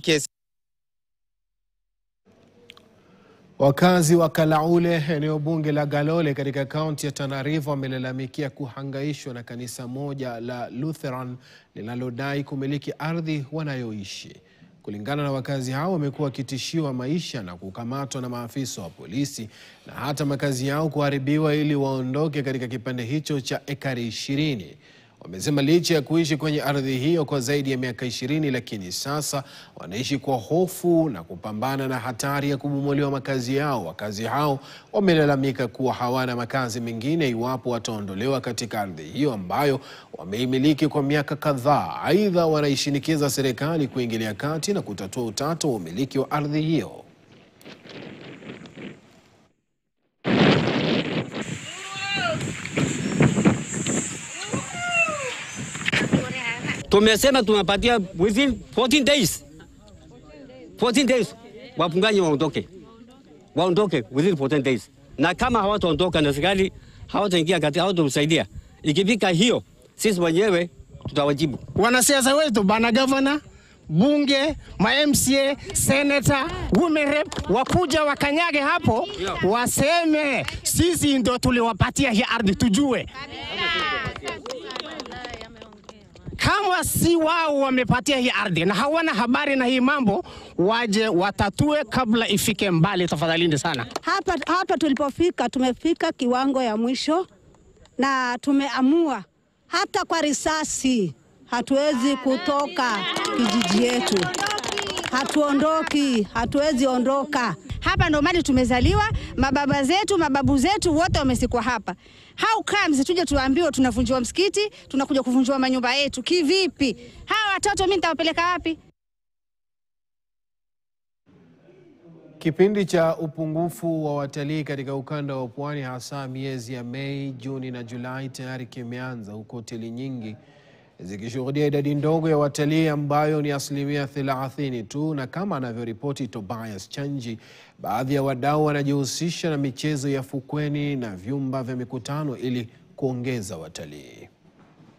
kesi. Wakazi wa Kalaule, eneo bunge la Galole katika kaunti ya Tana River, wamelalamikia kuhangaishwa na kanisa moja la Lutheran linalodai kumiliki ardhi wanayoishi. Kulingana na wakazi hao, wamekuwa wakitishiwa maisha na kukamatwa na maafisa wa polisi na hata makazi yao kuharibiwa ili waondoke katika kipande hicho cha ekari 20. Wamesema licha ya kuishi kwenye ardhi hiyo kwa zaidi ya miaka 20, lakini sasa wanaishi kwa hofu na kupambana na hatari ya kubomolewa makazi yao. Wakazi hao wamelalamika kuwa hawana makazi mengine iwapo wataondolewa katika ardhi hiyo ambayo wameimiliki kwa miaka kadhaa. Aidha, wanaishinikiza serikali kuingilia kati na kutatua utata wa umiliki wa ardhi hiyo. Tumesema tunapatia within 14 days. 14 days. Wapungaji waondoke. Waondoke within 14 days. Na kama hawataondoka na serikali hawataingia katika hawatatusaidia. Ikifika hiyo sisi wenyewe tutawajibu. Wanasiasa wetu, bana governor, bunge, ma MCA, senator, women rep wakuja wakanyage hapo waseme sisi ndo tuliwapatia hii ardhi tujue. Kama si wao wamepatia hii ardhi na hawana habari na hii mambo, waje watatue kabla ifike mbali tafadhalini sana. Hapa tulipofika, tumefika kiwango ya mwisho na tumeamua hata kwa risasi hatuwezi kutoka kijiji yetu. Hatuondoki, hatuwezi ondoka. Hapa ndo mali tumezaliwa, mababa zetu, mababu zetu wote wamesikwa hapa. How comes tuje tuambiwe tunavunjwa msikiti, tunakuja kuvunjwa manyumba yetu? Kivipi? Hawa watoto mimi nitawapeleka wapi? Kipindi cha upungufu wa watalii katika ukanda wa pwani, hasa miezi ya Mei, Juni na Julai, tayari kimeanza, huko hoteli nyingi zikishuhudia idadi ndogo ya watalii ambayo ni 30% tu. Na kama anavyoripoti Tobias Chanji, baadhi ya wadau wanajihusisha na michezo ya fukweni na vyumba vya mikutano ili kuongeza watalii.